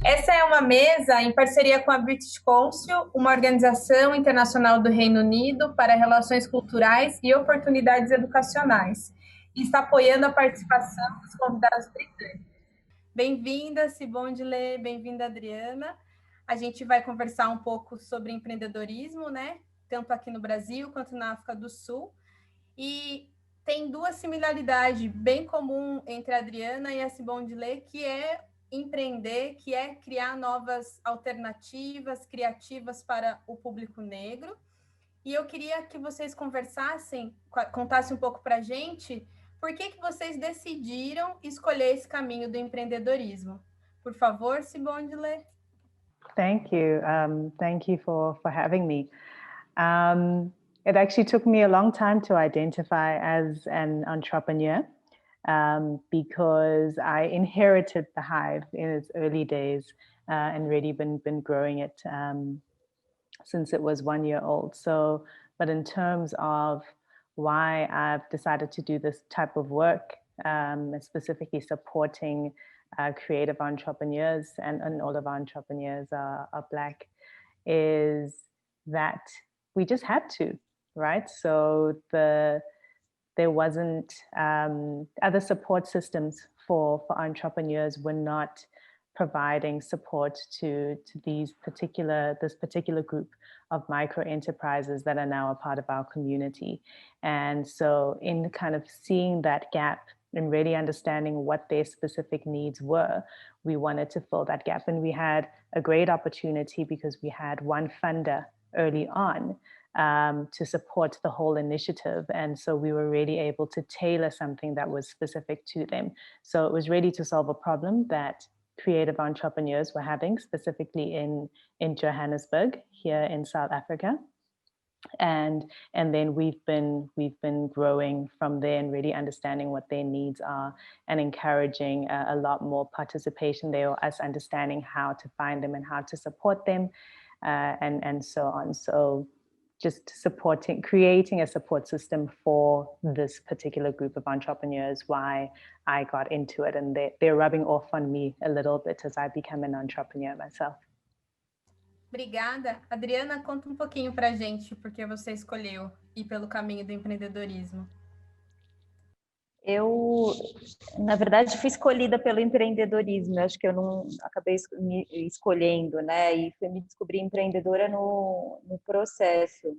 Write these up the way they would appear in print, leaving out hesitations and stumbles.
Essa é uma mesa em parceria com a British Council, uma organização internacional do Reino Unido para relações culturais e oportunidades educacionais, e está apoiando a participação dos convidados britânicos. Bem-vinda, Sibonde Lê, bem-vinda, Adriana. A gente vai conversar um pouco sobre empreendedorismo, né? Tanto aqui no Brasil quanto na África do Sul. E tem duas similaridades bem comuns entre a Adriana e a Sibonde Lê, que é empreender, que é criar novas alternativas criativas para o público negro. E eu queria que vocês conversassem, contassem um pouco para a gente, por que vocês decidiram escolher esse caminho do empreendedorismo. Por favor, Sibonde Lê. Thank you. Thank you for having me. It actually took me a long time to identify as an entrepreneur because I inherited the Hive in its early days and really been growing it since it was 1 year old. So, but in terms of why I've decided to do this type of work, specifically supporting creative entrepreneurs, and all of our entrepreneurs are Black, is that we just had to, right? So there wasn't other support systems for entrepreneurs were not providing support to this particular group of micro enterprises that are now a part of our community. And so in kind of seeing that gap and really understanding what their specific needs were, we wanted to fill that gap. And we had a great opportunity because we had one funder early on to support the whole initiative. And so we were really able to tailor something that was specific to them. So it was really to solve a problem that creative entrepreneurs were having, specifically in Johannesburg, here in South Africa. And then we've been growing from there and really understanding what their needs are and encouraging a lot more participation there, or us understanding how to find them and how to support them, and so on. So just creating a support system for this particular group of entrepreneurs, why I got into it. And they're rubbing off on me a little bit as I become an entrepreneur myself. Obrigada. Adriana, conta um pouquinho para a gente por que você escolheu ir pelo caminho do empreendedorismo. Eu, na verdade, fui escolhida pelo empreendedorismo. Eu acho que eu não acabei me escolhendo, né? E fui me descobrir empreendedora no processo.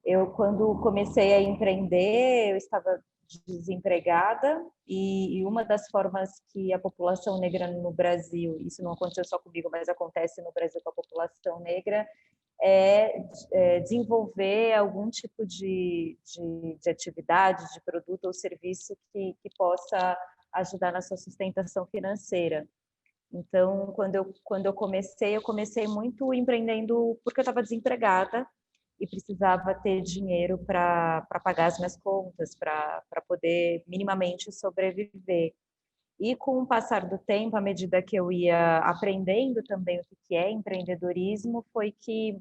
Eu, quando comecei a empreender, eu estava desempregada e uma das formas que a população negra no Brasil, isso não aconteceu só comigo, mas acontece no Brasil com a população negra, é desenvolver algum tipo de atividade, de produto ou serviço que possa ajudar na sua sustentação financeira. Então, quando eu comecei muito empreendendo porque eu estava desempregada e precisava ter dinheiro para pagar as minhas contas, para poder minimamente sobreviver. E com o passar do tempo, à medida que eu ia aprendendo também o que é empreendedorismo, foi que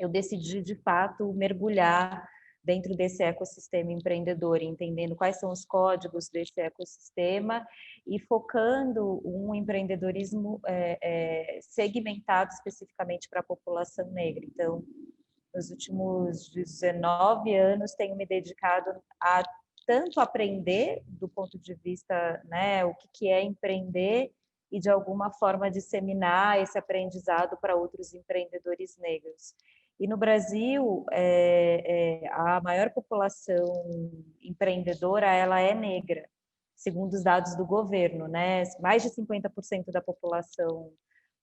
eu decidi, de fato, mergulhar dentro desse ecossistema empreendedor, entendendo quais são os códigos desse ecossistema e focando um empreendedorismo segmentado especificamente para a população negra. Então, nos últimos 19 anos, tenho me dedicado a tanto aprender do ponto de vista, né, o que é empreender e, de alguma forma, disseminar esse aprendizado para outros empreendedores negros. E no Brasil, a maior população empreendedora, ela é negra, segundo os dados do governo, né? Mais de 50% da população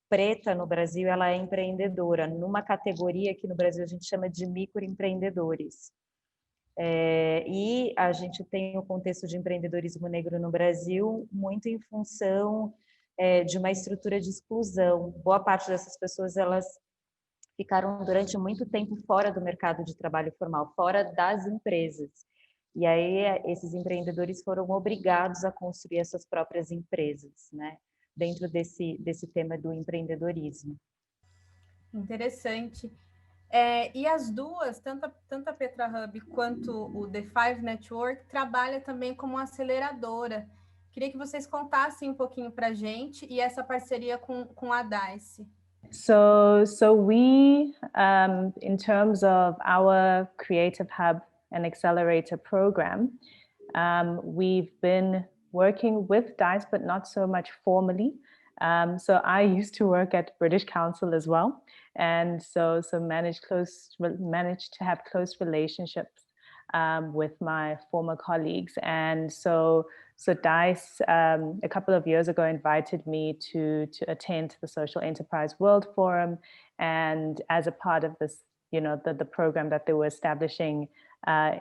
preta no Brasil, ela é empreendedora, numa categoria que no Brasil a gente chama de microempreendedores. E a gente tem o contexto de empreendedorismo negro no Brasil muito em função de uma estrutura de exclusão. Boa parte dessas pessoas, elas ficaram durante muito tempo fora do mercado de trabalho formal, fora das empresas. E aí esses empreendedores foram obrigados a construir as suas próprias empresas, né? Dentro desse tema do empreendedorismo. Interessante. E as duas, tanto a Petra Hub quanto o The Five Network, trabalha também como aceleradora. Queria que vocês contassem um pouquinho para a gente e essa parceria com a DICE. So we, in terms of our Creative Hub and Accelerator program, we've been working with DICE, but not so much formally. So I used to work at British Council as well, and so managed to have close relationships with my former colleagues, and so DICE a couple of years ago invited me to attend the Social Enterprise World Forum, and as a part of this, the program that they were establishing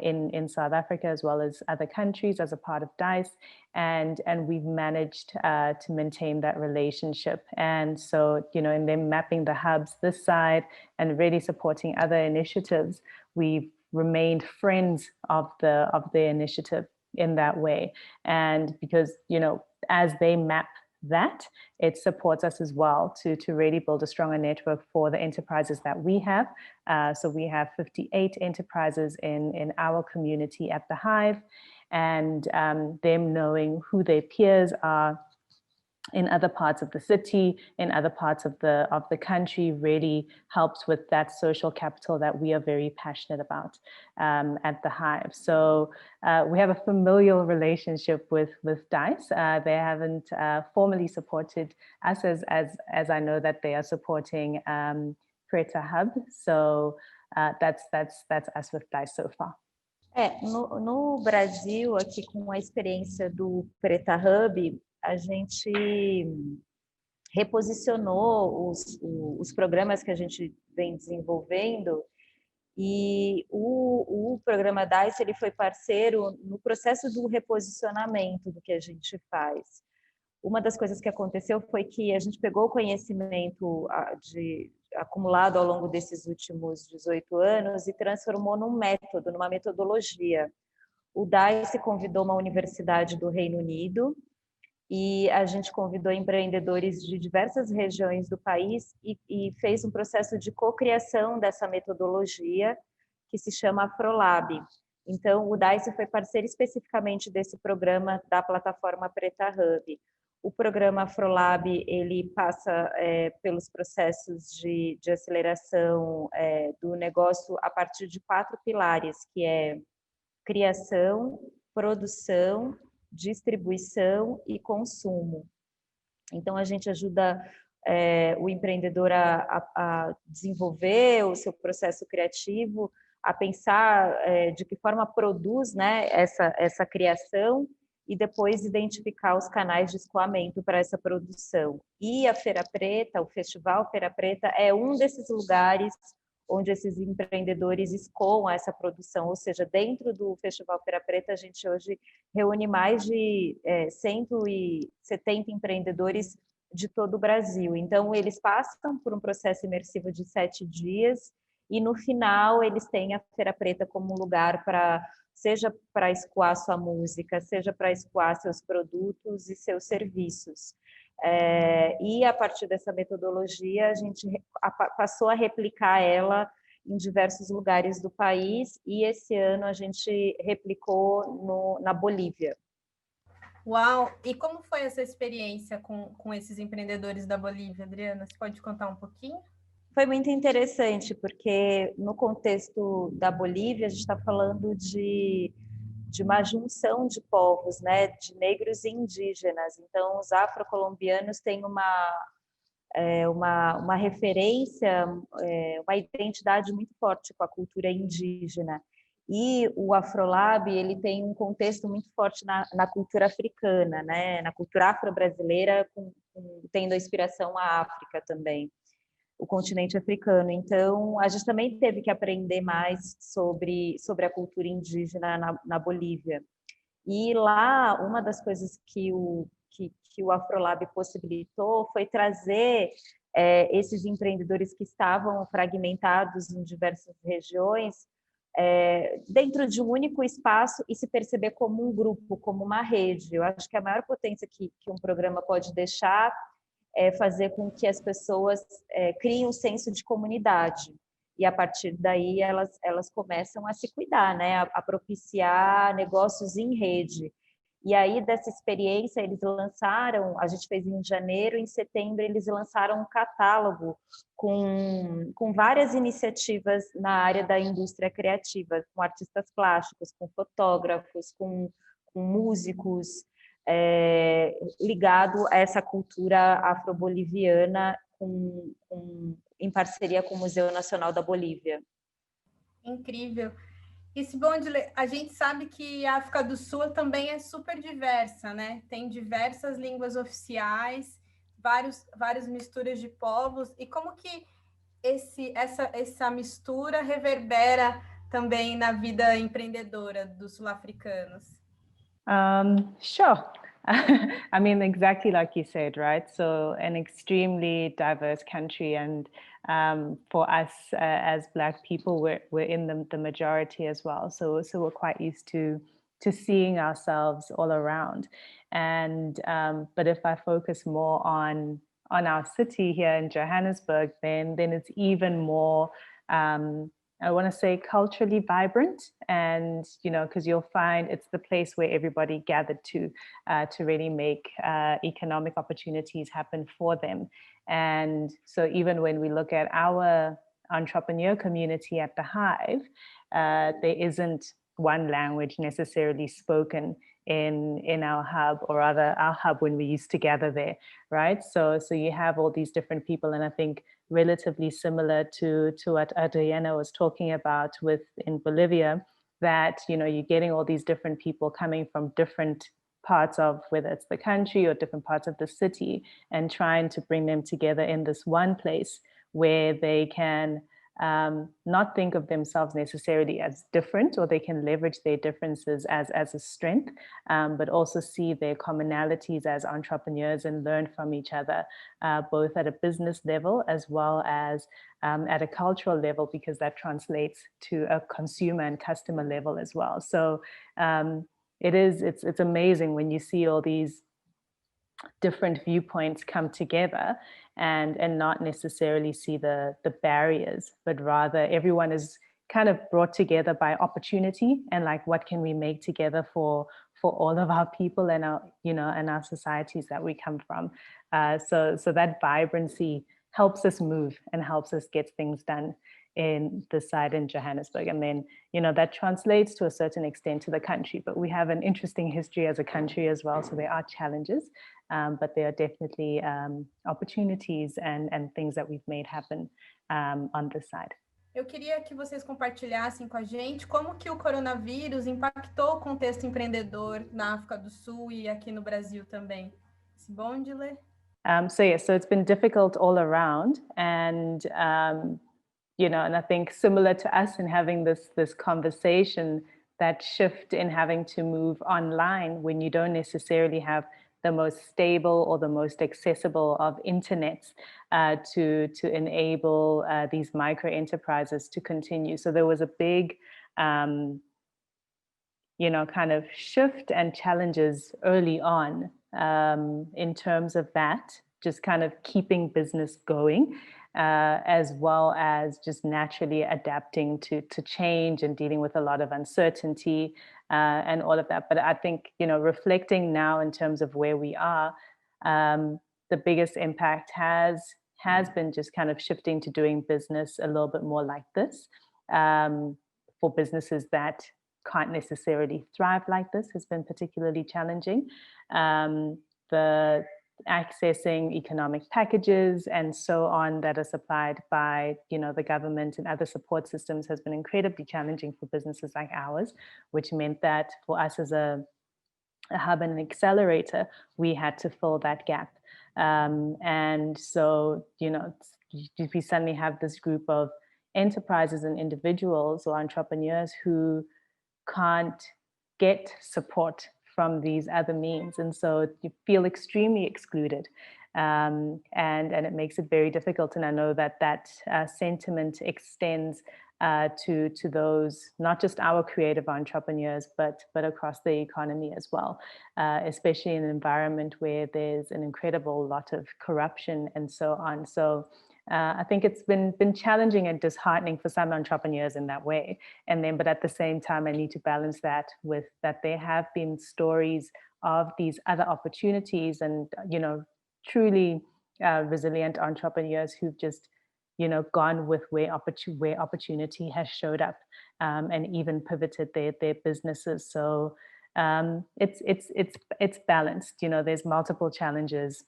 in South Africa as well as other countries as a part of DICE, and we've managed to maintain that relationship. And so, in them mapping the hubs this side and really supporting other initiatives, we've remained friends of the initiative in that way. And because, as they map that, it supports us as well to really build a stronger network for the enterprises that we have. So we have 58 enterprises in our community at the Hive, and them knowing who their peers are in other parts of the city, in other parts of the country, really helps with that social capital that we are very passionate about at the Hive. So we have a familial relationship with DICE. They haven't formally supported us as I know that they are supporting Preta Hub. So that's us with DICE so far. No Brasil, aqui com a experiência do Preta Hub, a gente reposicionou os programas que a gente vem desenvolvendo, e o programa DICE ele foi parceiro no processo do reposicionamento do que a gente faz. Uma das coisas que aconteceu foi que a gente pegou o conhecimento acumulado ao longo desses últimos 18 anos e transformou num método, numa metodologia. O DICE convidou uma universidade do Reino Unido, e a gente convidou empreendedores de diversas regiões do país e fez um processo de cocriação dessa metodologia que se chama Afrolab. Então, o DICE foi parceiro especificamente desse programa da plataforma Preta Hub. O programa Afrolab, ele passa pelos processos de aceleração do negócio a partir de 4 pilares, que é criação, produção, distribuição e consumo. Então, a gente ajuda o empreendedor a desenvolver o seu processo criativo, a pensar de que forma produz, né, essa criação, e depois identificar os canais de escoamento para essa produção. E a Feira Preta, o Festival Feira Preta, é um desses lugares onde esses empreendedores escoam essa produção, ou seja, dentro do Festival Feira Preta, a gente hoje reúne mais de 170 empreendedores de todo o Brasil. Então, eles passam por um processo imersivo de 7 dias, e no final eles têm a Feira Preta como lugar seja para escoar sua música, seja para escoar seus produtos e seus serviços. E a partir dessa metodologia, a gente passou a replicar ela em diversos lugares do país, e esse ano a gente replicou na Bolívia. Uau! E como foi essa experiência com esses empreendedores da Bolívia, Adriana? Você pode contar um pouquinho? Foi muito interessante, porque no contexto da Bolívia, a gente está falando de uma junção de povos, né, de negros e indígenas. Então, os afrocolombianos têm uma referência, uma identidade muito forte com a cultura indígena. E o Afrolab, ele tem um contexto muito forte na cultura africana, né, na cultura afro-brasileira, tendo a inspiração à África também, o continente africano. Então, a gente também teve que aprender mais sobre a cultura indígena na Bolívia. E lá, uma das coisas que o Afrolab possibilitou foi trazer esses empreendedores que estavam fragmentados em diversas regiões dentro de um único espaço e se perceber como um grupo, como uma rede. Eu acho que a maior potência que um programa pode deixar é fazer com que as pessoas criem um senso de comunidade. e a partir daí elas começam a se cuidar, né? A propiciar negócios em rede. E aí, dessa experiência, eles lançaram, a gente fez em janeiro, em setembro, eles lançaram um catálogo com várias iniciativas na área da indústria criativa, com artistas plásticos, com fotógrafos, com músicos, ligado a essa cultura afro-boliviana, em parceria com o Museu Nacional da Bolívia. Incrível. E Sibonde, a gente sabe que a África do Sul também é super diversa, né? Tem diversas línguas oficiais, várias misturas de povos. E como que essa mistura reverbera também na vida empreendedora dos sul-africanos? Sure. I mean, exactly like you said, right? So an extremely diverse country, and for us as Black people, we're in the majority as well. So we're quite used to seeing ourselves all around. And but if I focus more on our city here in Johannesburg, then it's even more. I want to say culturally vibrant, and because you'll find it's the place where everybody gathered to really make economic opportunities happen for them. And so even when we look at our entrepreneur community at the Hive, there isn't one language necessarily spoken in our hub, or rather our hub when we used to gather there, right? So you have all these different people, and I think relatively similar to what Adriana was talking about in Bolivia, that you're getting all these different people coming from different parts of, whether it's the country or different parts of the city, and trying to bring them together in this one place where they can not think of themselves necessarily as different, or they can leverage their differences as a strength, but also see their commonalities as entrepreneurs and learn from each other, both at a business level as well as at a cultural level, because that translates to a consumer and customer level as well. So it's amazing when you see all these different viewpoints come together, and not necessarily see the barriers, but rather everyone is kind of brought together by opportunity, and like, what can we make together for all of our people and our and our societies that we come from. So that vibrancy helps us move and helps us get things done in the site in Johannesburg. And then, that translates to a certain extent to the country, but we have an interesting history as a country as well. So there are challenges, but there are definitely opportunities and things that we've made happen on this side. Eu queria que vocês compartilhassem com a gente como que o coronavírus impactou o contexto empreendedor na África do Sul e aqui no Brasil também. Sibondile? So it's been difficult all around, and and I think similar to us in having this conversation, that shift in having to move online when you don't necessarily have the most stable or the most accessible of internets to enable these micro enterprises to continue. So there was a big, kind of shift and challenges early on in terms of that, just kind of keeping business going. As well as just naturally adapting to change and dealing with a lot of uncertainty and all of that. But I think, reflecting now in terms of where we are, the biggest impact has been just kind of shifting to doing business a little bit more like this. For businesses that can't necessarily thrive like this has been particularly challenging. The accessing economic packages and so on that are supplied by the government and other support systems has been incredibly challenging for businesses like ours, which meant that for us as a hub and an accelerator, we had to fill that gap. And so we suddenly have this group of enterprises and individuals or entrepreneurs who can't get support from these other means, and so you feel extremely excluded, and it makes it very difficult. And I know that sentiment extends to those, not just our creative entrepreneurs, but across the economy as well, especially in an environment where there's an incredible lot of corruption and so on. So I think it's been challenging and disheartening for some entrepreneurs in that way. But at the same time, I need to balance that with that there have been stories of these other opportunities and, truly resilient entrepreneurs who've just, gone with where opportunity has showed up, and even pivoted their businesses. So it's balanced. There's multiple challenges: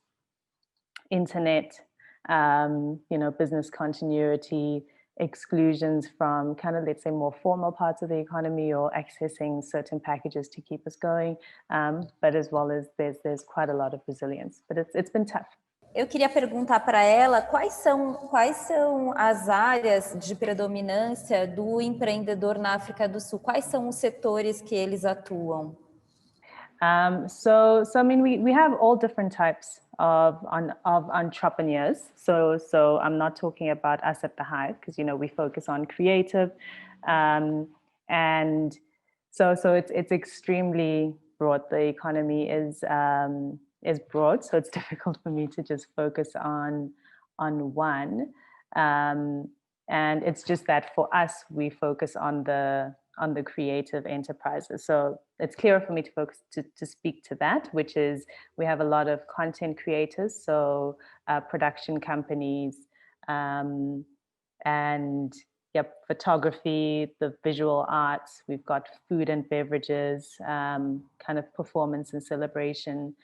internet, business continuity, exclusions from kind of, let's say, more formal parts of the economy, or accessing certain packages to keep us going. But as well as there's quite a lot of resilience. But it's been tough. Eu queria perguntar para ela quais são as áreas de predominância do empreendedor na África do Sul, quais são os setores que eles atuam? So I mean, we have all different types of entrepreneurs. So I'm not talking about us at the Hive, because we focus on creative, and so it's extremely broad. The economy is broad, so it's difficult for me to just focus on one. And it's just that for us, we focus on the creative enterprises. So it's clearer for me to focus to speak to that, which is we have a lot of content creators, so production companies, and photography, the visual arts. We've got food and beverages, kind of performance and celebration,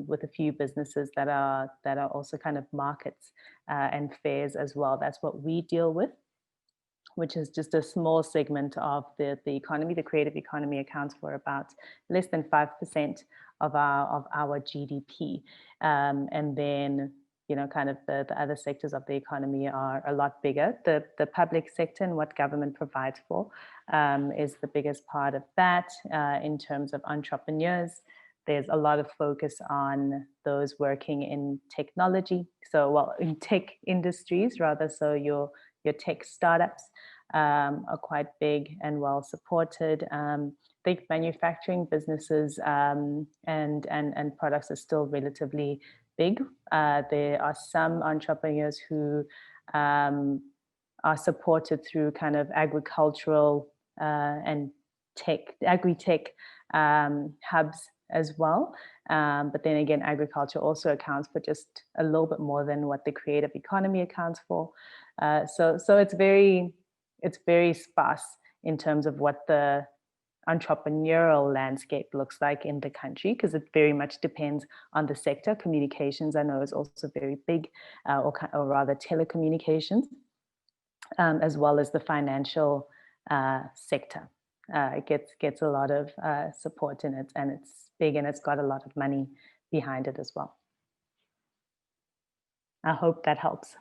with a few businesses that are also kind of markets and fairs as well. That's what we deal with, which is just a small segment of the economy. The creative economy accounts for about less than 5% of our GDP. And then, kind of the other sectors of the economy are a lot bigger. The public sector and what government provides for is the biggest part of that. In terms of entrepreneurs, there's a lot of focus on those working in technology. So, in tech industries rather. So your tech startups are quite big and well supported. Big manufacturing businesses and products are still relatively big. There are some entrepreneurs who are supported through kind of agricultural and agri-tech hubs as well. But then again, agriculture also accounts for just a little bit more than what the creative economy accounts for. So it's very sparse in terms of what the entrepreneurial landscape looks like in the country, because it very much depends on the sector. Communications, I know, is also very big, or rather telecommunications, as well as the financial sector. It gets a lot of support in it, and it's big, and it's got a lot of money behind it as well. I hope that helps.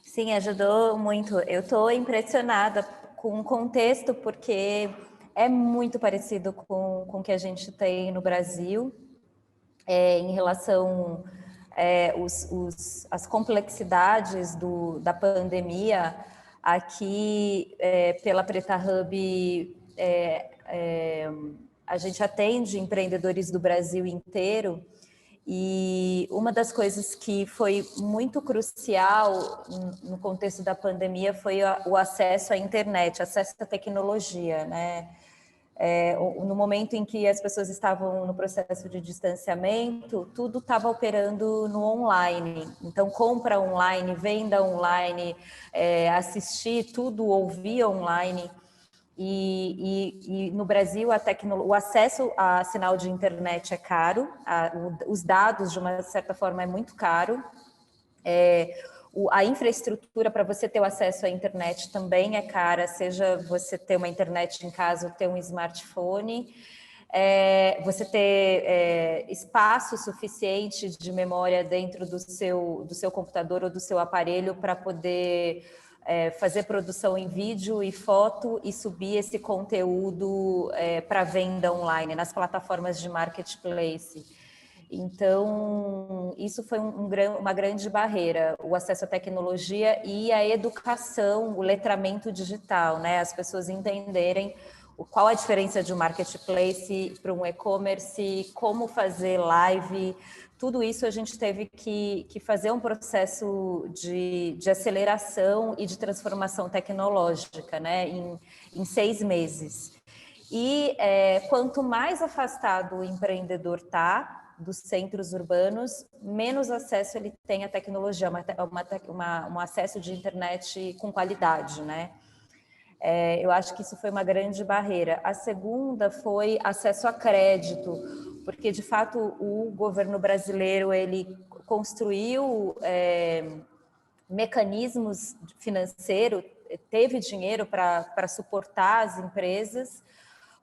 Sim, ajudou muito. Eu estou impressionada com o contexto, porque é muito parecido com o que a gente tem no Brasil, em relação às complexidades da pandemia. Aqui, pela Preta Hub, a gente atende empreendedores do Brasil inteiro, e uma das coisas que foi muito crucial no contexto da pandemia foi o acesso à internet, acesso à tecnologia, né? No momento em que as pessoas estavam no processo de distanciamento, tudo estava operando no online. Então, compra online, venda online, assistir, tudo, ouvir online. E no Brasil, o acesso a sinal de internet é caro, os dados, de uma certa forma, é muito caro. A infraestrutura para você ter o acesso à internet também é cara, seja você ter uma internet em casa ou ter um smartphone, você ter espaço suficiente de memória dentro do seu computador ou do seu aparelho para poder fazer produção em vídeo e foto e subir esse conteúdo para venda online nas plataformas de marketplace. Então, isso foi uma grande barreira, o acesso à tecnologia e a educação, o letramento digital, né? As pessoas entenderem qual a diferença de um marketplace para um e-commerce, como fazer live, tudo isso a gente teve que fazer um processo de aceleração e de transformação tecnológica, né, em 6 meses. E quanto mais afastado o empreendedor está dos centros urbanos, menos acesso ele tem à tecnologia, um acesso de internet com qualidade, né? Eu acho que isso foi uma grande barreira. A segunda foi acesso a crédito, porque de fato o governo brasileiro ele construiu mecanismos financeiros, teve dinheiro para suportar as empresas,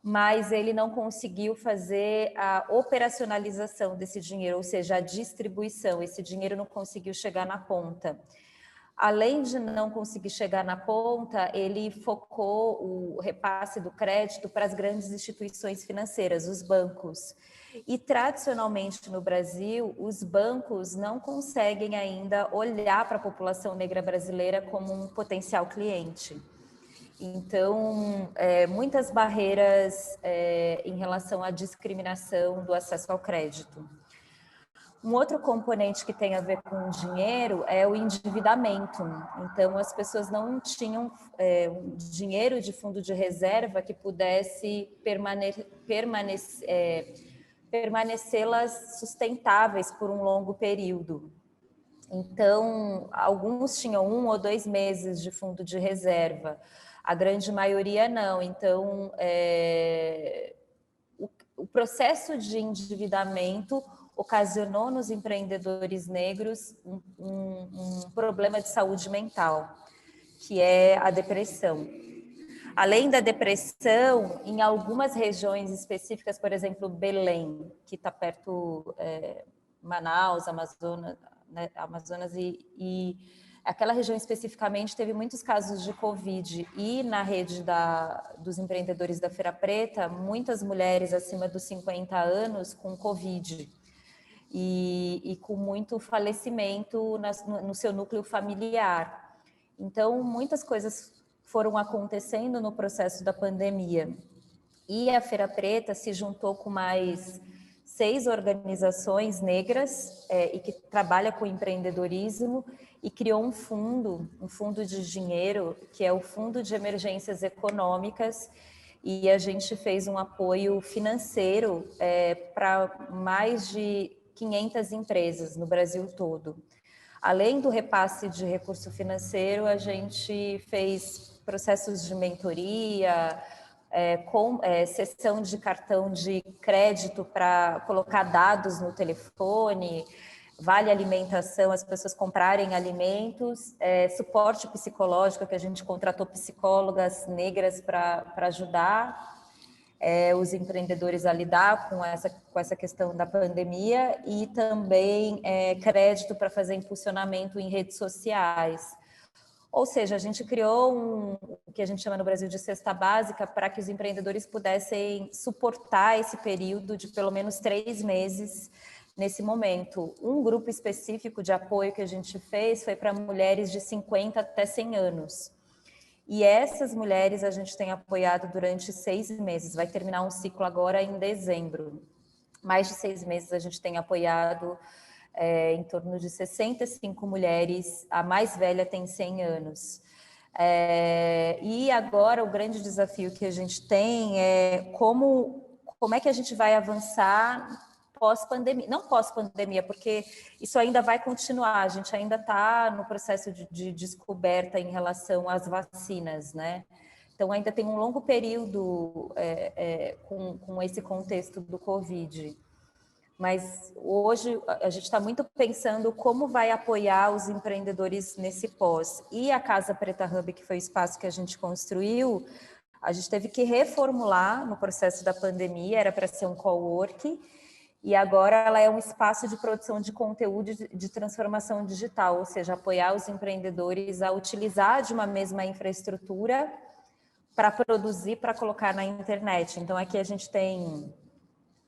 mas ele não conseguiu fazer a operacionalização desse dinheiro, ou seja, a distribuição. Esse dinheiro não conseguiu chegar na ponta. Além de não conseguir chegar na ponta, ele focou o repasse do crédito para as grandes instituições financeiras, os bancos. E, tradicionalmente, no Brasil, os bancos não conseguem ainda olhar para a população negra brasileira como um potencial cliente. Então, muitas barreiras em relação à discriminação do acesso ao crédito. Um outro componente que tem a ver com o dinheiro é o endividamento. Então, as pessoas não tinham um dinheiro de fundo de reserva que pudesse permanecê-las sustentáveis por um longo período. Então, alguns tinham 1 ou 2 meses de fundo de reserva, a grande maioria não. Então, o processo de endividamento ocasionou nos empreendedores negros um problema de saúde mental, que é a depressão. Além da depressão, em algumas regiões específicas, por exemplo, Belém, que está perto Manaus, Amazonas, né, e aquela região especificamente teve muitos casos de Covid, e na rede dos empreendedores da Feira Preta, muitas mulheres acima dos 50 anos com Covid, e com muito falecimento no seu núcleo familiar. Então, muitas coisas foram acontecendo no processo da pandemia. E a Feira Preta se juntou com mais 6 organizações negras e que trabalha com empreendedorismo, e criou um fundo de dinheiro, que é o Fundo de Emergências Econômicas, e a gente fez um apoio financeiro para mais de 500 empresas no Brasil todo. Além do repasse de recurso financeiro, a gente fez processos de mentoria, cessão de cartão de crédito para colocar dados no telefone, vale alimentação, as pessoas comprarem alimentos, suporte psicológico, que a gente contratou psicólogas negras para ajudar os empreendedores a lidar com essa questão da pandemia, e também crédito para fazer impulsionamento em redes sociais. Ou seja, a gente criou o que a gente chama no Brasil de cesta básica, para que os empreendedores pudessem suportar esse período de pelo menos 3 meses nesse momento. Um grupo específico de apoio que a gente fez foi para mulheres de 50 até 100 anos. E essas mulheres a gente tem apoiado durante 6 meses, vai terminar um ciclo agora em dezembro. Mais de 6 meses a gente tem apoiado em torno de 65 mulheres, a mais velha tem 100 anos. E agora o grande desafio que a gente tem é como é que a gente vai avançar pós-pandemia, não pós-pandemia, porque isso ainda vai continuar, a gente ainda está no processo de descoberta em relação às vacinas, né? Então ainda tem um longo período com esse contexto do Covid. Mas hoje a gente está muito pensando como vai apoiar os empreendedores nesse pós. E a Casa Preta Hub, que foi o espaço que a gente construiu, a gente teve que reformular no processo da pandemia, era para ser um coworking, e agora ela é um espaço de produção de conteúdo de transformação digital, ou seja, apoiar os empreendedores a utilizar de uma mesma infraestrutura para produzir, para colocar na internet. Então aqui a gente tem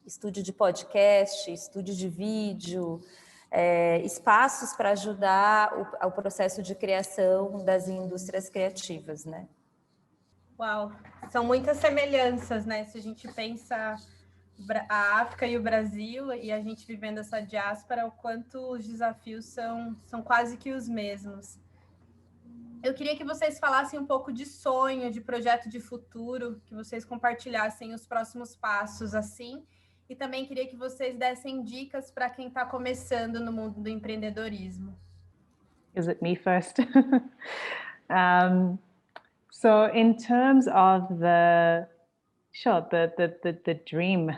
estúdio de podcast, estúdio de vídeo, espaços para ajudar ao processo de criação das indústrias criativas, né? Uau, são muitas semelhanças, né? Se a gente pensa a África e o Brasil e a gente vivendo essa diáspora, o quanto os desafios são quase que os mesmos. Eu queria que vocês falassem um pouco de sonho, de projeto de futuro, que vocês compartilhassem os próximos passos assim, e também queria que vocês dessem dicas para quem está começando no mundo do empreendedorismo. Is it me first? So in terms of the dream,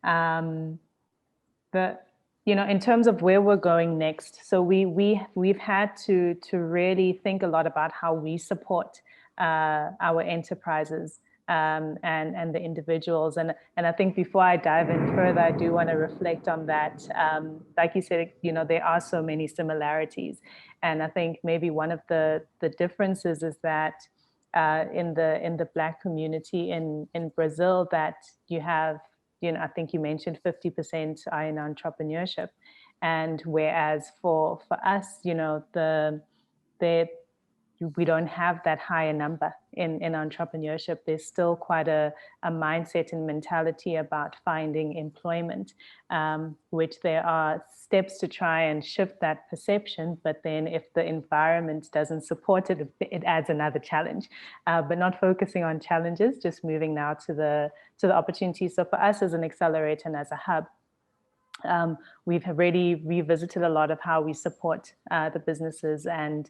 in terms of where we're going next, so we've had to really think a lot about how we support our enterprises and the individuals. And I think before I dive in further, I do want to reflect on that. Like you said, there are so many similarities. And I think maybe one of the differences is that in the Black community in Brazil, that you have, I think you mentioned 50% are in entrepreneurship. And whereas for us, we don't have that higher number in entrepreneurship. There's still quite a mindset and mentality about finding employment, which there are steps to try and shift that perception. But then if the environment doesn't support it, it adds another challenge. But not focusing on challenges, just moving now to the opportunities. So for us as an accelerator and as a hub, we've already revisited a lot of how we support the businesses and,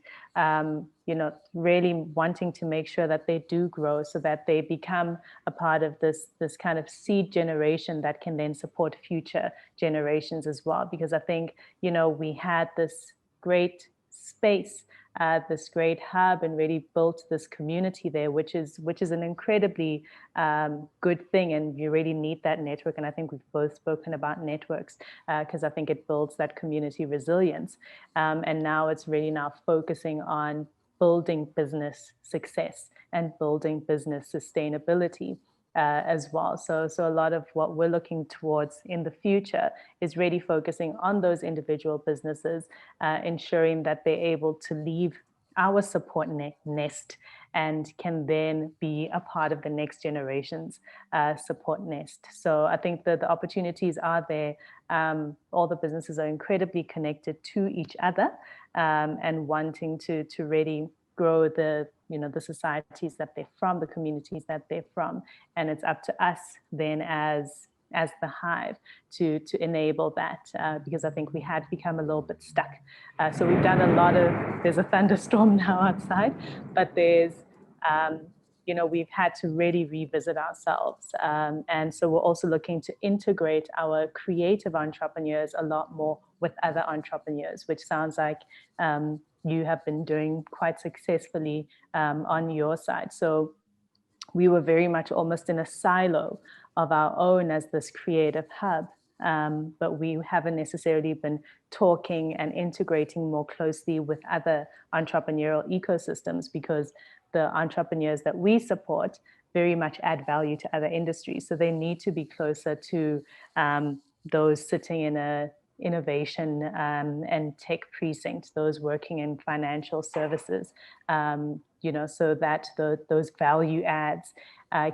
really wanting to make sure that they do grow so that they become a part of this kind of seed generation that can then support future generations as well. Because I think, we had this great space, this great hub, and really built this community there, which is an incredibly good thing. And you really need that network. And I think we've both spoken about networks because I think it builds that community resilience. And now it's really now focusing on building business success and building business sustainability. As well. So a lot of what we're looking towards in the future is really focusing on those individual businesses, ensuring that they're able to leave our support nest and can then be a part of the next generation's support nest. So I think that the opportunities are there. All the businesses are incredibly connected to each other and wanting to really grow the societies that they're from, the communities that they're from. And it's up to us then as the Hive to enable that because I think we had become a little bit stuck. So we've done there's a thunderstorm now outside, but there's, we've had to really revisit ourselves. And so we're also looking to integrate our creative entrepreneurs a lot more with other entrepreneurs, which sounds like you have been doing quite successfully on your side. So we were very much almost in a silo of our own as this creative hub, but we haven't necessarily been talking and integrating more closely with other entrepreneurial ecosystems because the entrepreneurs that we support very much add value to other industries. So they need to be closer to those sitting in a innovation and tech precinct, those working in financial services, so that those value adds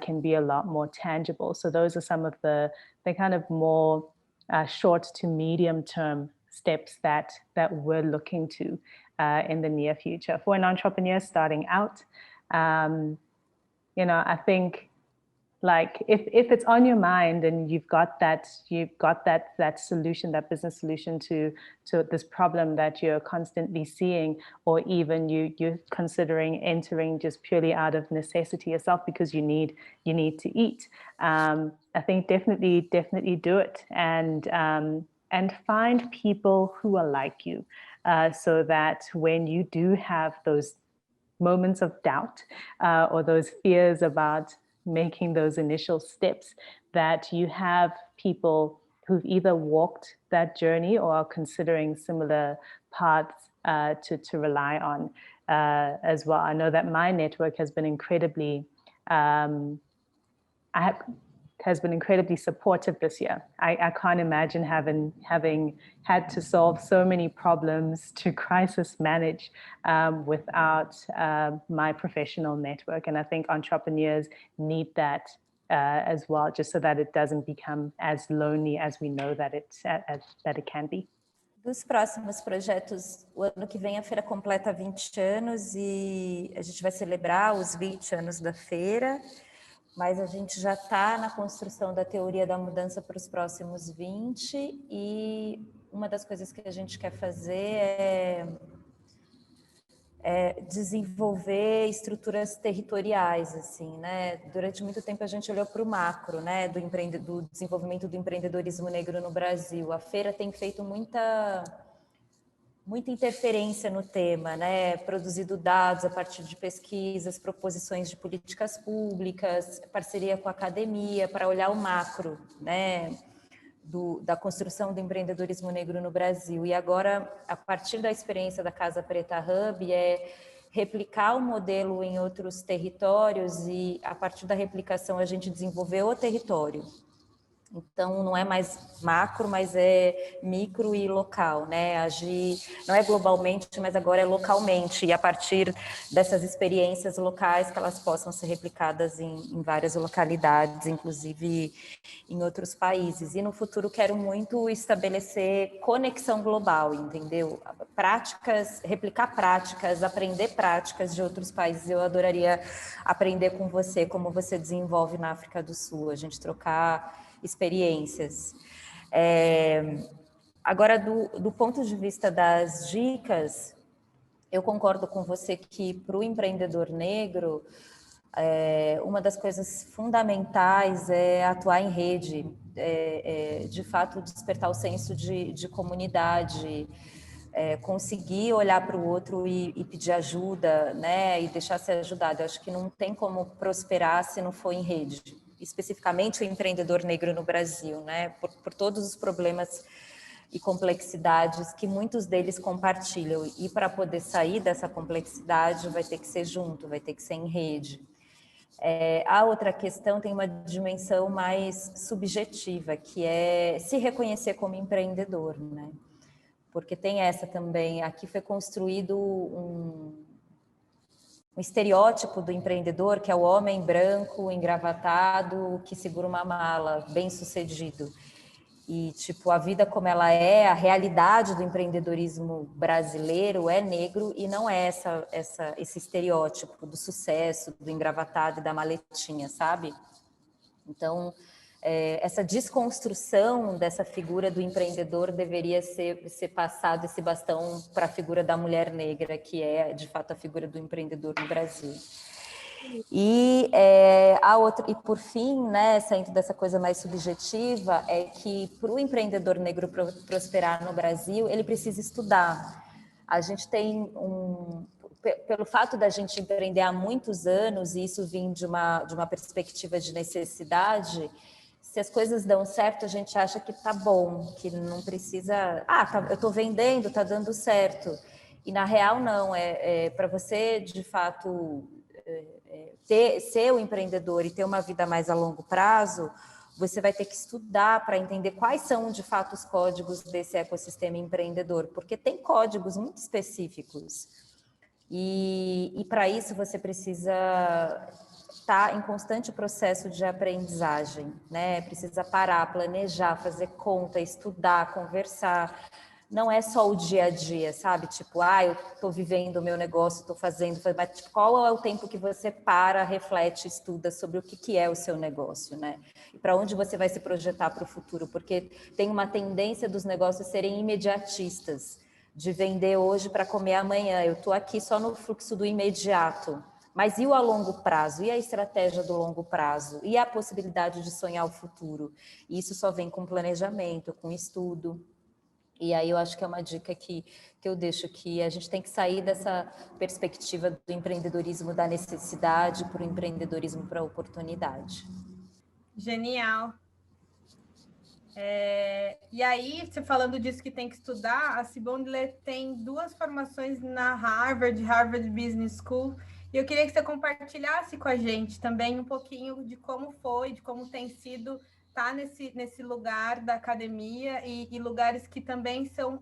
can be a lot more tangible. So those are some of the kind of more short to medium term steps that we're looking to in the near future. For an entrepreneur starting out, I think like if it's on your mind and you've got that solution, that business solution to this problem that you're constantly seeing, or even you're considering entering just purely out of necessity yourself because you need to eat, I think definitely do it and find people who are like you, so that when you do have those moments of doubt or those fears about making those initial steps, that you have people who've either walked that journey or are considering similar paths to rely on as well. I know that my network has been incredibly, I has been incredibly supportive this year. I can't imagine having had to solve so many problems to crisis manage without my professional network. And I think entrepreneurs need that as well, just so that it doesn't become as lonely as we know that it can be. Dos próximos projetos, o ano que vem a feira completa 20 anos e a gente vai celebrar os 20 anos da feira, mas a gente já está na construção da teoria da mudança para os próximos 20 e uma das coisas que a gente quer fazer é desenvolver estruturas territoriais, assim, né? Durante muito tempo a gente olhou para o macro, né? Do desenvolvimento do empreendedorismo negro no Brasil. A feira tem feito muita interferência no tema, né? Produzido dados a partir de pesquisas, proposições de políticas públicas, parceria com a academia para olhar o macro, né? Da construção do empreendedorismo negro no Brasil. E agora, a partir da experiência da Casa Preta Hub, é replicar o modelo em outros territórios e, a partir da replicação, a gente desenvolver o território. Então, não é mais macro, mas é micro e local, né? Agir, não é globalmente, mas agora é localmente, e a partir dessas experiências locais que elas possam ser replicadas em várias localidades, inclusive em outros países. E no futuro quero muito estabelecer conexão global, entendeu? Práticas, replicar práticas, aprender práticas de outros países. Eu adoraria aprender com você como você desenvolve na África do Sul, a gente trocar experiências. Agora, do ponto de vista das dicas, eu concordo com você que para o empreendedor negro, uma das coisas fundamentais é atuar em rede, de fato despertar o senso de comunidade, conseguir olhar para o outro e pedir ajuda, né, e deixar ser ajudado. Eu acho que não tem como prosperar se não for em rede. Especificamente o empreendedor negro no Brasil, né? Por todos os problemas e complexidades que muitos deles compartilham. E para poder sair dessa complexidade vai ter que ser junto, vai ter que ser em rede. A outra questão tem uma dimensão mais subjetiva, que é se reconhecer como empreendedor, né? Porque tem essa também, aqui foi construído um estereótipo do empreendedor, que é o homem branco, engravatado, que segura uma mala, bem-sucedido. E, tipo, a vida como ela é, a realidade do empreendedorismo brasileiro é negro e não é esse estereótipo do sucesso, do engravatado e da maletinha, sabe? Então, essa desconstrução dessa figura do empreendedor deveria ser passado esse bastão para a figura da mulher negra, que é, de fato, a figura do empreendedor no Brasil. E por fim, né, saindo dessa coisa mais subjetiva, é que para o empreendedor negro prosperar no Brasil, ele precisa estudar. A gente tem pelo fato da gente empreender há muitos anos, e isso vem de uma perspectiva de necessidade, se as coisas dão certo, a gente acha que tá bom, que não precisa... eu estou vendendo, tá dando certo. E na real, não. Para você, de fato, ser um empreendedor e ter uma vida mais a longo prazo, você vai ter que estudar para entender quais são, de fato, os códigos desse ecossistema empreendedor, porque tem códigos muito específicos. E para isso, você precisa estar em constante processo de aprendizagem, né? Precisa parar, planejar, fazer conta, estudar, conversar. Não é só o dia a dia, sabe? Tipo, eu estou vivendo o meu negócio, estou fazendo, mas tipo, qual é o tempo que você para, reflete, estuda sobre o que é o seu negócio, né? E para onde você vai se projetar para o futuro? Porque tem uma tendência dos negócios serem imediatistas, de vender hoje para comer amanhã. Eu estou aqui só no fluxo do imediato. Mas e o a longo prazo? E a estratégia do longo prazo? E a possibilidade de sonhar o futuro? E isso só vem com planejamento, com estudo. E aí eu acho que é uma dica que eu deixo, que a gente tem que sair dessa perspectiva do empreendedorismo da necessidade para o empreendedorismo para a oportunidade. Genial. E aí, você falando disso que tem que estudar, a Simone tem 2 formações na Harvard Business School, E eu queria que você compartilhasse com a gente também um pouquinho de como foi, de como tem sido estar nesse lugar da academia e lugares que também são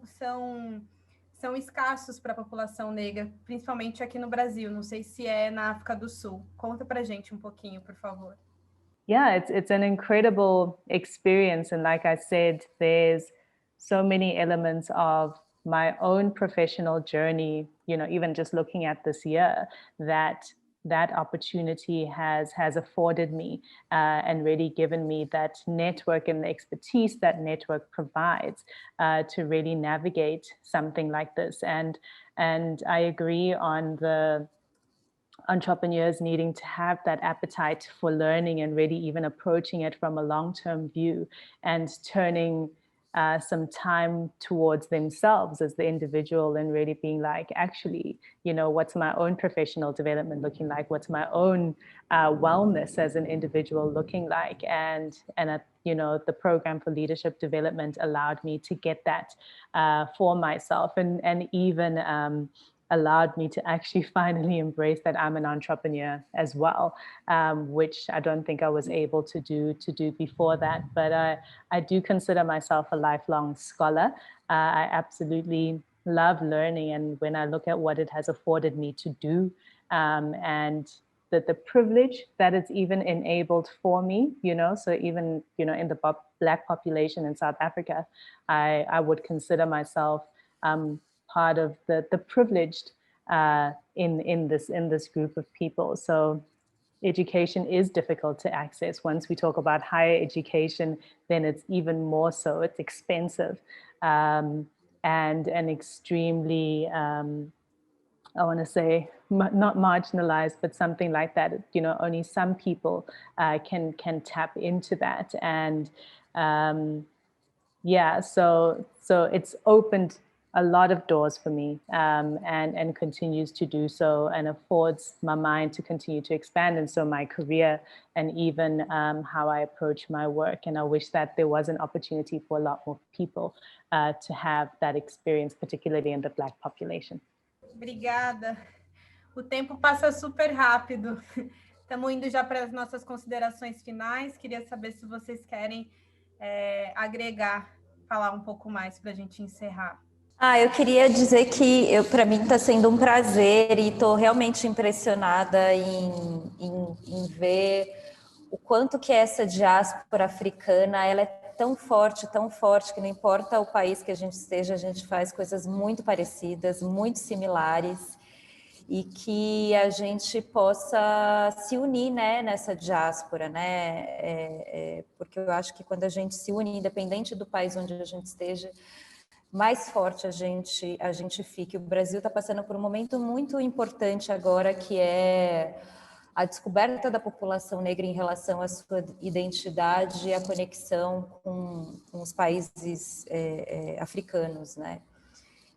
escassos para a população negra, principalmente aqui no Brasil. Não sei se é na África do Sul. Conta para a gente um pouquinho, por favor. Yeah, it's an incredible experience. And like I said, there's so many elements of my own professional journey, even just looking at this year, that opportunity has afforded me and really given me that network and the expertise that network provides to really navigate something like this. And I agree on the entrepreneurs needing to have that appetite for learning and really even approaching it from a long-term view and turning some time towards themselves as the individual and really being like, actually, what's my own professional development looking like? What's my own wellness as an individual looking like? And the program for leadership development allowed me to get that for myself and even allowed me to actually finally embrace that I'm an entrepreneur as well, which I don't think I was able to do before that. But I do consider myself a lifelong scholar. I absolutely love learning, and when I look at what it has afforded me to do, and the privilege that it's even enabled for me, so even in the Black population in South Africa, I would consider myself part of the privileged in this group of people. So education is difficult to access. Once we talk about higher education, then it's even more so. It's expensive and extremely, I want to say, not marginalized, but something like that. Only some people can tap into that. And so it's opened a lot of doors for me and continues to do so, and affords my mind to continue to expand. And so my career and even how I approach my work. And I wish that there was an opportunity for a lot more people to have that experience, particularly in the Black population. Obrigada. O tempo passa super rápido. Estamos indo já para as nossas considerações finais. Queria saber se vocês querem agregar, falar um pouco mais para a gente encerrar. Eu queria dizer que para mim está sendo um prazer e estou realmente impressionada em ver o quanto que essa diáspora africana ela é tão forte, que não importa o país que a gente esteja, a gente faz coisas muito parecidas, muito similares, e que a gente possa se unir, né, nessa diáspora, né? Porque eu acho que quando a gente se une, independente do país onde a gente esteja, mais forte a gente fica. O Brasil está passando por um momento muito importante agora, que é a descoberta da população negra em relação à sua identidade e a conexão com os países africanos, né?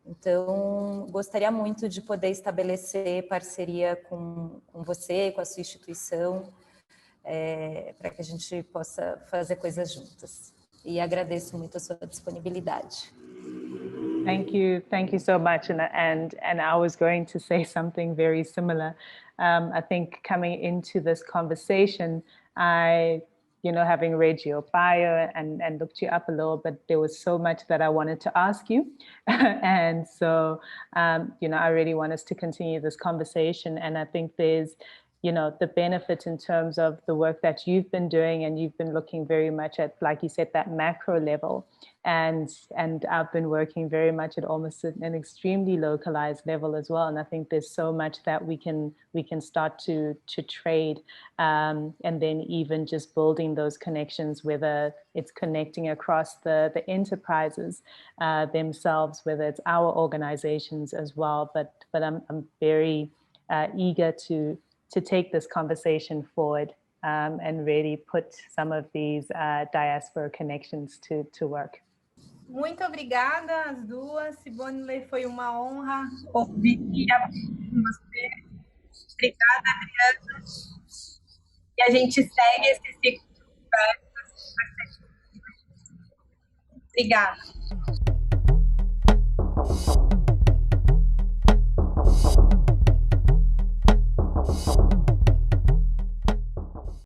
Então, gostaria muito de poder estabelecer parceria com você, com a sua instituição, para que a gente possa fazer coisas juntas. E agradeço muito a sua disponibilidade. Thank you so much. And I was going to say something very similar. I think coming into this conversation, having read your bio and looked you up a little bit, there was so much that I wanted to ask you. And so, I really want us to continue this conversation. And I think there's, the benefit in terms of the work that you've been doing, and you've been looking very much at, like you said, that macro level. And I've been working very much at almost an extremely localized level as well. And I think there's so much that we can start to trade, and then even just building those connections, whether it's connecting across the enterprises themselves, whether it's our organizations as well. But I'm very eager to take this conversation forward and really put some of these diaspora connections to work. Muito obrigada às duas. Sibonile, foi uma honra ouvir você. Obrigada, Adriana. E a gente segue esse ciclo de conversas. Obrigada.